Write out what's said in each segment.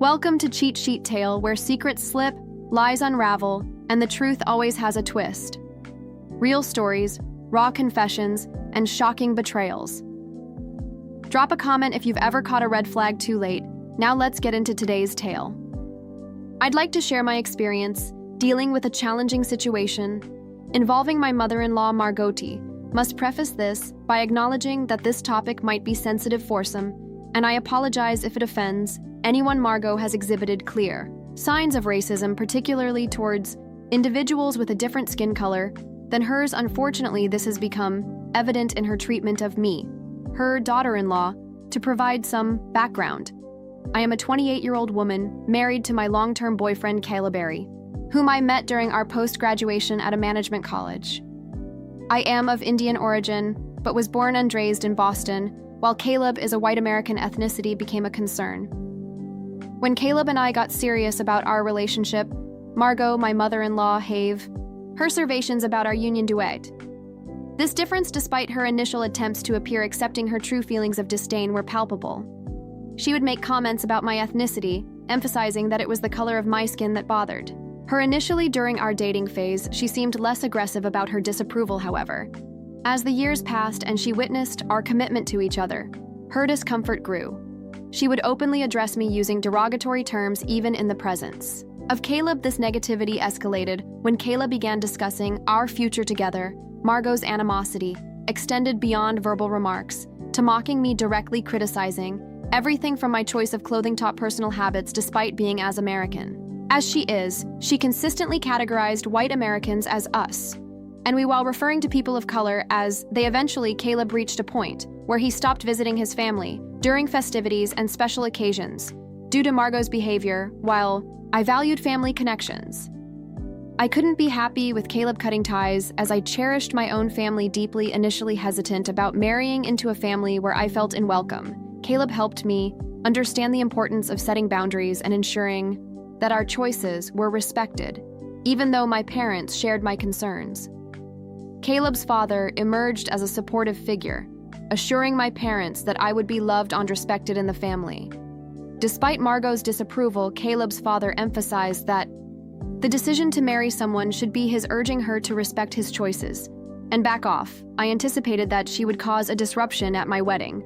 Welcome to Cheat Sheet Tale, where secrets slip, lies unravel, and the truth always has a twist. Real stories, raw confessions, and shocking betrayals. Drop a comment if you've ever caught a red flag too late. Now let's get into today's tale. I'd like to share my experience dealing with a challenging situation involving my mother-in-law Margoti. Must preface this by acknowledging that this topic might be sensitive foursome, and I apologize if it offends anyone. Margot has exhibited clear signs of racism, particularly towards individuals with a different skin color than hers. Unfortunately, this has become evident in her treatment of me, her daughter-in-law. To provide some background, I am a 28-year-old woman married to my long-term boyfriend Caleb, whom I met during our post-graduation at a management college. I am of Indian origin, but was born and raised in Boston, while Caleb is a white American. Ethnicity became a concern. When Caleb and I got serious about our relationship, Margot, my mother-in-law, have her reservations about our union duet. This difference, despite her initial attempts to appear accepting, her true feelings of disdain were palpable. She would make comments about my ethnicity, emphasizing that it was the color of my skin that bothered her. Initially, during our dating phase, she seemed less aggressive about her disapproval. However, as the years passed and she witnessed our commitment to each other, her discomfort grew. She would openly address me using derogatory terms even in the presence of Caleb. This negativity escalated when Caleb began discussing our future together. Margot's animosity extended beyond verbal remarks to mocking me, directly criticizing everything from my choice of clothing to personal habits. Despite being as American as she is, she consistently categorized white Americans as us, and we, while referring to people of color as they. Eventually, Caleb reached a point where he stopped visiting his family during festivities and special occasions due to Margot's behavior. While I valued family connections, I couldn't be happy with Caleb cutting ties, as I cherished my own family deeply. Initially hesitant about marrying into a family where I felt unwelcome, Caleb helped me understand the importance of setting boundaries and ensuring that our choices were respected, even though my parents shared my concerns. Caleb's father emerged as a supportive figure, assuring my parents that I would be loved and respected in the family. Despite Margot's disapproval, Caleb's father emphasized that the decision to marry someone should be his, urging her to respect his choices and back off. I anticipated that she would cause a disruption at my wedding,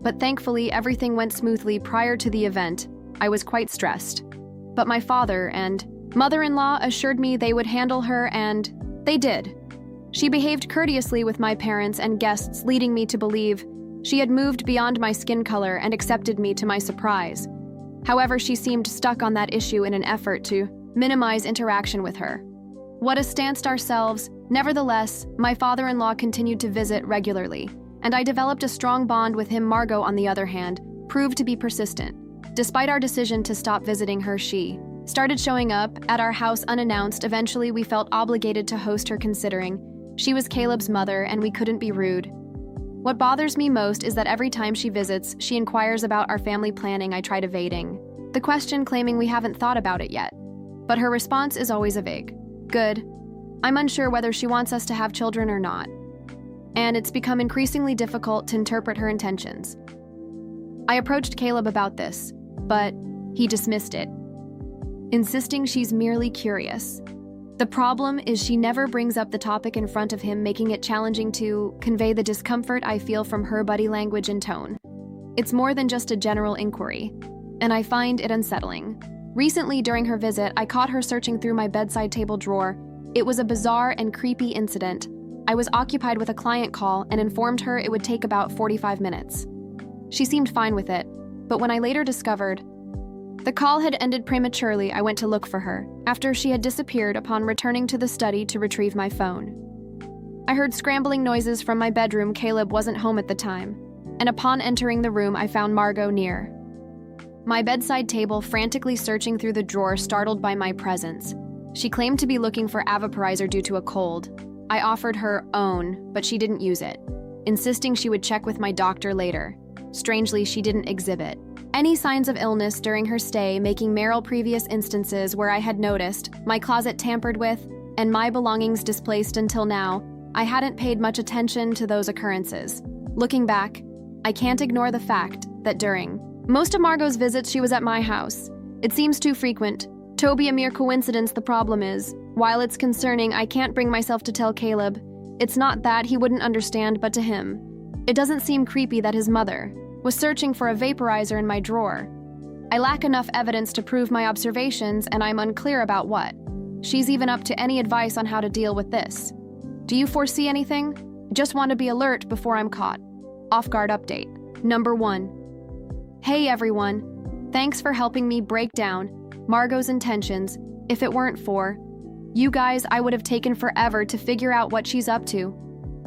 but thankfully everything went smoothly. Prior to the event, I was quite stressed, but my father and mother-in-law assured me they would handle her, and they did. She behaved courteously with my parents and guests, leading me to believe she had moved beyond my skin color and accepted me. To my surprise, however, she seemed stuck on that issue in an effort to minimize interaction with her. What a stance ourselves. Nevertheless, my father-in-law continued to visit regularly, and I developed a strong bond with him. Margot, on the other hand, proved to be persistent. Despite our decision to stop visiting her, she started showing up at our house unannounced. Eventually, we felt obligated to host her, considering she was Caleb's mother and we couldn't be rude. What bothers me most is that every time she visits, she inquires about our family planning. I tried evading the question, claiming we haven't thought about it yet, but her response is always a vague "good." I'm unsure whether she wants us to have children or not, and it's become increasingly difficult to interpret her intentions. I approached Caleb about this, but he dismissed it, insisting she's merely curious. The problem is she never brings up the topic in front of him, making it challenging to convey the discomfort I feel from her body language and tone. It's more than just a general inquiry, and I find it unsettling. Recently, during her visit, I caught her searching through my bedside table drawer. It was a bizarre and creepy incident. I was occupied with a client call and informed her it would take about 45 minutes. She seemed fine with it, but when I later discovered the call had ended prematurely, I went to look for her after she had disappeared. Upon returning to the study to retrieve my phone, I heard scrambling noises from my bedroom. Caleb wasn't home at the time, and upon entering the room, I found Margot near my bedside table, frantically searching through the drawer, startled by my presence. She claimed to be looking for vaporizer due to a cold. I offered her own, but she didn't use it, insisting she would check with my doctor later. Strangely, she didn't exhibit any signs of illness during her stay, making Meryl previous instances where I had noticed my closet tampered with and my belongings displaced. Until now, I hadn't paid much attention to those occurrences. Looking back, I can't ignore the fact that during most of Margot's visits, she was at my house, It seems too frequent. Toby, a mere coincidence. The problem is, while it's concerning, I can't bring myself to tell Caleb. It's not that he wouldn't understand, but to him, it doesn't seem creepy that his mother was searching for a vaporizer in my drawer. I lack enough evidence to prove my observations, and I'm unclear about what. She's even up to any advice on how to deal with this. Do you foresee anything? Just want to be alert before I'm caught. Off-guard update. Number 1. Hey everyone. Thanks for helping me break down Margot's intentions. If it weren't for you guys, I would have taken forever to figure out what she's up to.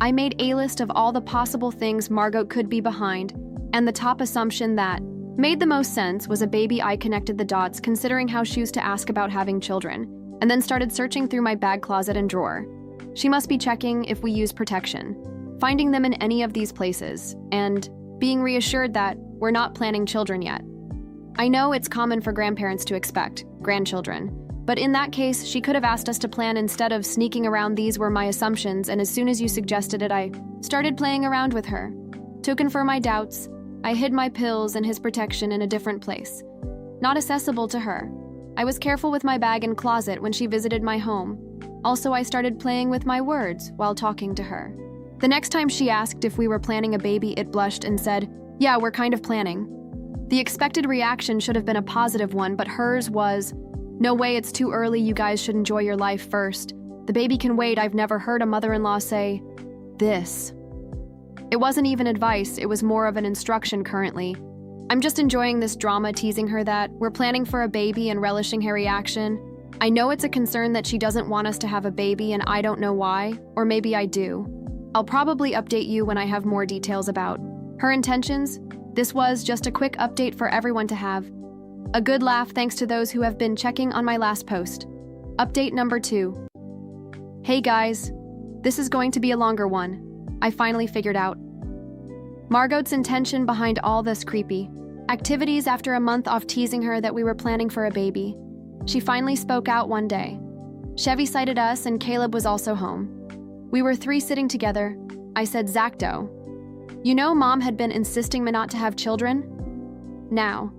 I made a list of all the possible things Margot could be behind, and the top assumption that made the most sense was a baby. I connected the dots considering how she used to ask about having children, and then started searching through my bag, closet, and drawer. She must be checking if we use protection, finding them in any of these places, and being reassured that we're not planning children yet. I know it's common for grandparents to expect grandchildren, but in that case, she could have asked us to plan instead of sneaking around. These were my assumptions, and as soon as you suggested it, I started playing around with her. To confirm my doubts, I hid my pills and his protection in a different place, not accessible to her. I was careful with my bag and closet when she visited my home. Also, I started playing with my words while talking to her. The next time she asked if we were planning a baby, it blushed and said, "Yeah, we're kind of planning." The expected reaction should have been a positive one, but hers was, "No way, it's too early, you guys should enjoy your life first. The baby can wait." I've never heard a mother-in-law say this. It wasn't even advice, it was more of an instruction currently. I'm just enjoying this drama, teasing her that we're planning for a baby and relishing her reaction. I know it's a concern that she doesn't want us to have a baby, and I don't know why, or maybe I do. I'll probably update you when I have more details about her intentions. This was just a quick update for everyone to have a good laugh, thanks to those who have been checking on my last post. Update number 2. Hey guys, this is going to be a longer one. I finally figured out Margot's intention behind all this creepy activities. After a month of teasing her that we were planning for a baby, she finally spoke out one day. Chevy cited us, and Caleb was also home. We were 3 sitting together. I said, "Zacto, you know Mom had been insisting me not to have children?" Now,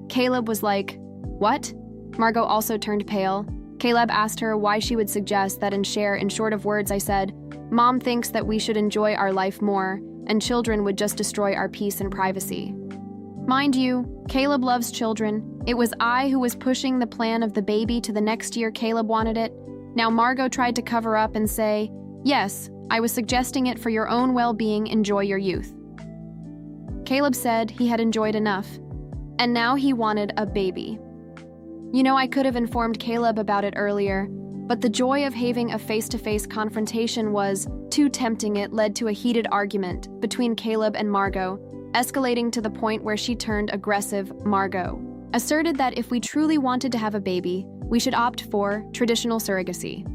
Caleb was like, "What?" Margot also turned pale. Caleb asked her why she would suggest that and share. In short of words, I said, "Mom thinks that we should enjoy our life more, and children would just destroy our peace and privacy." Mind you, Caleb loves children. It was I who was pushing the plan of the baby to the next year. Caleb wanted it. Now Margot tried to cover up and say, "Yes, I was suggesting it for your own well-being. Enjoy your youth." Caleb said he had enjoyed enough, and now he wanted a baby. You know, I could have informed Caleb about it earlier, but the joy of having a face-to-face confrontation was too tempting. It led to a heated argument between Caleb and Margot, escalating to the point where she turned aggressive. Margot asserted that if we truly wanted to have a baby, we should opt for traditional surrogacy.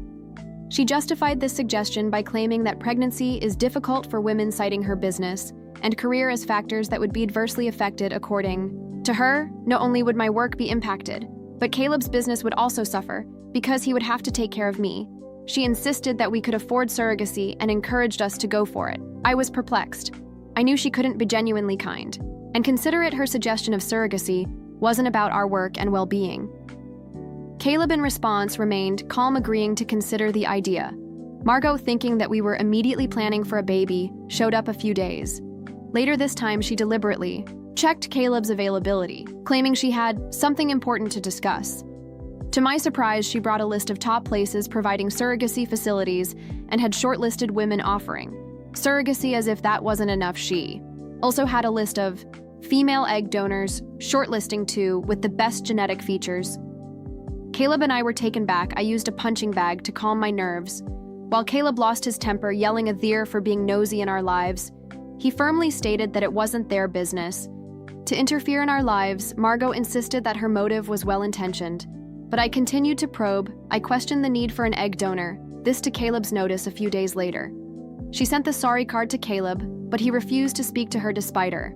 She justified this suggestion by claiming that pregnancy is difficult for women, citing her business and career as factors that would be adversely affected. According to her, not only would my work be impacted, but Caleb's business would also suffer because he would have to take care of me. She insisted that we could afford surrogacy and encouraged us to go for it. I was perplexed. I knew she couldn't be genuinely kind and considerate. Her suggestion of surrogacy wasn't about our work and well-being. Caleb, in response, remained calm, agreeing to consider the idea. Margot, thinking that we were immediately planning for a baby, showed up a few days later. This time, she deliberately checked Caleb's availability, claiming she had something important to discuss. To my surprise, she brought a list of top places providing surrogacy facilities and had shortlisted women offering surrogacy. As if that wasn't enough, she also had a list of female egg donors, shortlisting 2 with the best genetic features. Caleb and I were taken back. I used a punching bag to calm my nerves. While Caleb lost his temper, yelling at Thayer for being nosy in our lives, he firmly stated that it wasn't their business to interfere in our lives. Margot insisted that her motive was well-intentioned, but I continued to probe. I questioned the need for an egg donor, this to Caleb's notice a few days later. She sent the sorry card to Caleb, but he refused to speak to her despite her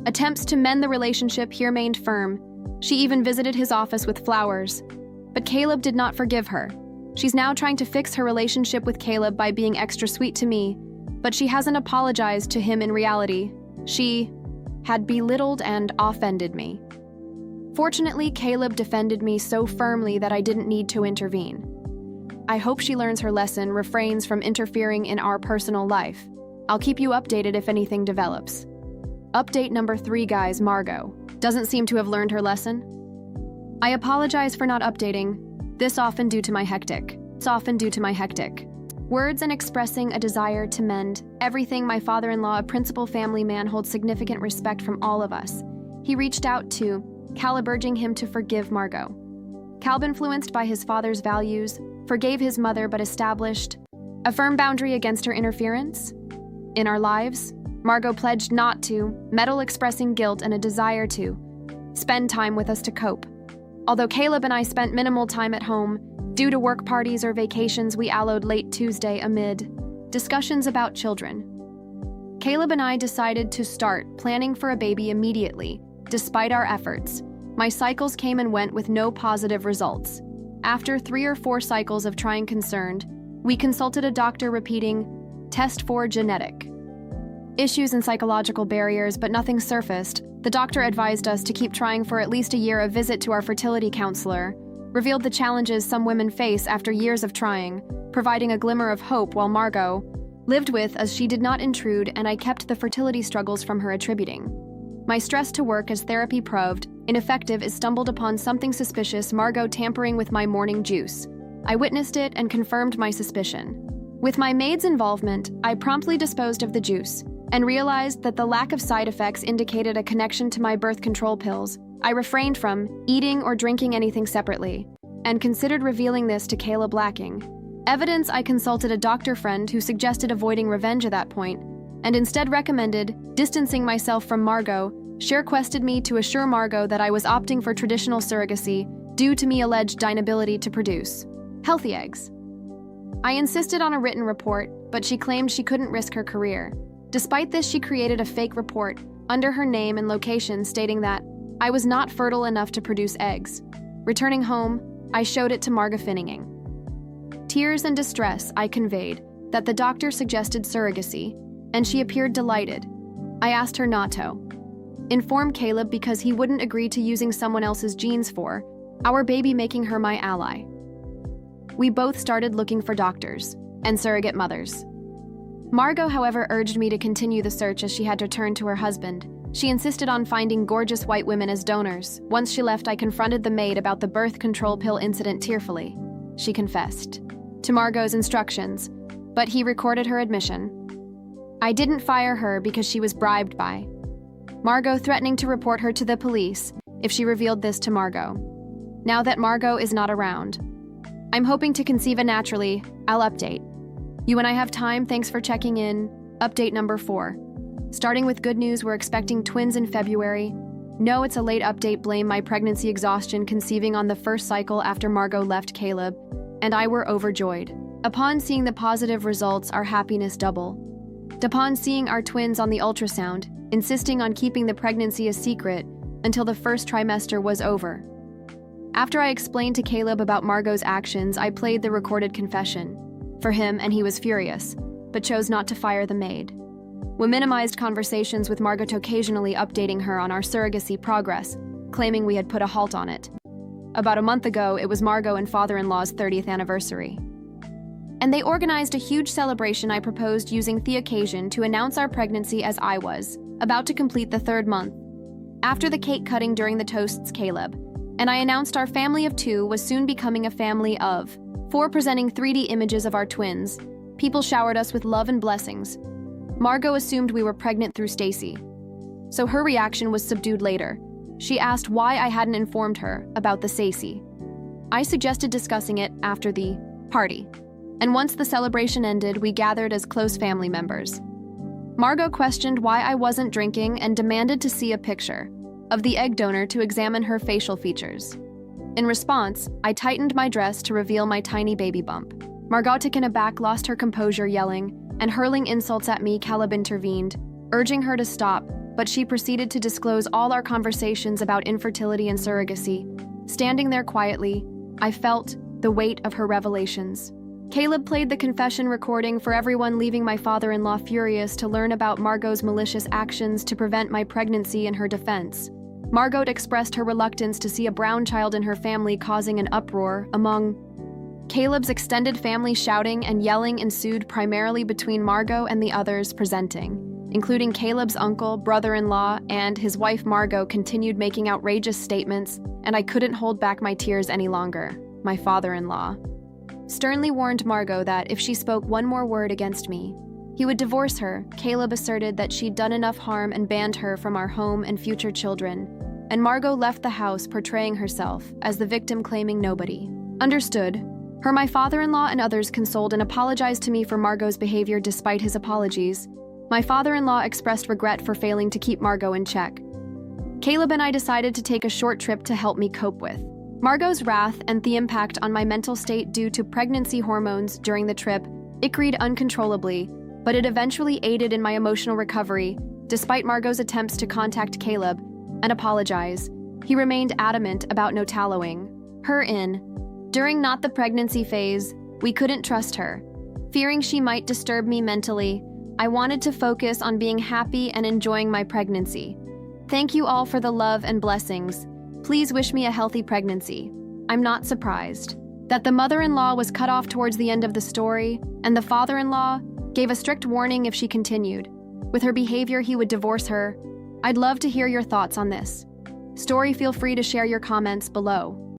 attempts to mend the relationship. He remained firm. She even visited his office with flowers, but Caleb did not forgive her. She's now trying to fix her relationship with Caleb by being extra sweet to me, but she hasn't apologized to him. In reality, she had belittled and offended me. Fortunately, Caleb defended me so firmly that I didn't need to intervene. I hope she learns her lesson, refrains from interfering in our personal life. I'll keep you updated if anything develops. Update number 3, guys. Margot doesn't seem to have learned her lesson. I apologize for not updating. This often due to my hectic. Words and expressing a desire to mend everything. My father-in-law, a principal family man, holds significant respect from all of us. He reached out to Caleb, urging him to forgive Margot. Caleb, influenced by his father's values, forgave his mother but established a firm boundary against her interference in our lives. Margot pledged not to meddle, expressing guilt and a desire to spend time with us to cope. Although Caleb and I spent minimal time at home due to work parties or vacations, we allowed late Tuesday amid discussions about children. Caleb and I decided to start planning for a baby immediately. Despite our efforts, my cycles came and went with no positive results. After 3 or 4 cycles of trying concerned, we consulted a doctor repeating, test for genetic issues and psychological barriers, but nothing surfaced. The doctor advised us to keep trying for at least a year. A visit to our fertility counselor revealed the challenges some women face after years of trying, providing a glimmer of hope while Margot lived with as she did not intrude, and I kept the fertility struggles from her attributing my stress to work as therapy proved ineffective is stumbled upon something suspicious, Margot tampering with my morning juice. I witnessed it and confirmed my suspicion. With my maid's involvement, I promptly disposed of the juice and realized that the lack of side effects indicated a connection to my birth control pills. I refrained from eating or drinking anything separately and considered revealing this to Caleb. Lacking evidence, I consulted a doctor friend who suggested avoiding revenge at that point and instead recommended distancing myself from Margot. She requested me to assure Margot that I was opting for traditional surrogacy due to me alleged inability to produce healthy eggs. I insisted on a written report, but she claimed she couldn't risk her career. Despite this, she created a fake report under her name and location stating that I was not fertile enough to produce eggs. Returning home, I showed it to Margot Finning. Tears and distress, I conveyed that the doctor suggested surrogacy, and she appeared delighted. I asked her not to inform Caleb because he wouldn't agree to using someone else's genes for our baby, making her my ally. We both started looking for doctors and surrogate mothers. Margot, however, urged me to continue the search as she had to turn to her husband. She insisted on finding gorgeous white women as donors. Once she left, I confronted the maid about the birth control pill incident tearfully. She confessed to Margot's instructions, but he recorded her admission. I didn't fire her because she was bribed by Margot, threatening to report her to the police if she revealed this to Margot. Now that Margot is not around, I'm hoping to conceive naturally. I'll update you when I have time. Thanks for checking in. Update number 4. Starting with good news, we're expecting twins in February. No, it's a late update. Blame my pregnancy exhaustion. Conceiving on the first cycle after Margot left Caleb, and I were overjoyed. Upon seeing the positive results, our happiness doubled. Upon seeing our twins on the ultrasound, insisting on keeping the pregnancy a secret until the first trimester was over. After I explained to Caleb about Margot's actions, I played the recorded confession for him, and he was furious, but chose not to fire the maid. We minimized conversations with Margot, occasionally updating her on our surrogacy progress, claiming we had put a halt on it. About a month ago, it was Margot and father-in-law's 30th anniversary, and they organized a huge celebration. I proposed using the occasion to announce our pregnancy as I was about to complete the 3rd month. After the cake cutting during the toasts, Caleb and I announced our family of 2 was soon becoming a family of 4, presenting 3D images of our twins. People showered us with love and blessings. Margot assumed we were pregnant through Stacy, so her reaction was subdued later. She asked why I hadn't informed her about the Stacy. I suggested discussing it after the party, and once the celebration ended, we gathered as close family members. Margot questioned why I wasn't drinking and demanded to see a picture of the egg donor to examine her facial features. In response, I tightened my dress to reveal my tiny baby bump. Margot, taken aback, lost her composure, yelling and hurling insults at me. Caleb intervened, urging her to stop, but she proceeded to disclose all our conversations about infertility and surrogacy. Standing there quietly, I felt the weight of her revelations. Caleb played the confession recording for everyone, leaving my father-in-law furious to learn about Margot's malicious actions to prevent my pregnancy. In her defense, Margot expressed her reluctance to see a brown child in her family causing an uproar among Caleb's extended family. Shouting and yelling ensued primarily between Margot and the others presenting, including Caleb's uncle, brother-in-law, and his wife Margot continued making outrageous statements, and I couldn't hold back my tears any longer. My father-in-law sternly warned Margot that if she spoke one more word against me, he would divorce her. Caleb asserted that she'd done enough harm and banned her from our home and future children, and Margot left the house portraying herself as the victim, claiming nobody understood her. My father-in-law and others consoled and apologized to me for Margot's behavior. Despite his apologies, my father-in-law expressed regret for failing to keep Margot in check. Caleb and I decided to take a short trip to help me cope with Margot's wrath and the impact on my mental state due to pregnancy hormones. During the trip, it cried uncontrollably, but it eventually aided in my emotional recovery. Despite Margot's attempts to contact Caleb and apologize, he remained adamant about no tallowing her in. During not the pregnancy phase, we couldn't trust her. Fearing she might disturb me mentally, I wanted to focus on being happy and enjoying my pregnancy. Thank you all for the love and blessings. Please wish me a healthy pregnancy. I'm not surprised that the mother-in-law was cut off towards the end of the story, and the father-in-law gave a strict warning if she continued with her behavior, he would divorce her. I'd love to hear your thoughts on this story. Feel free to share your comments below.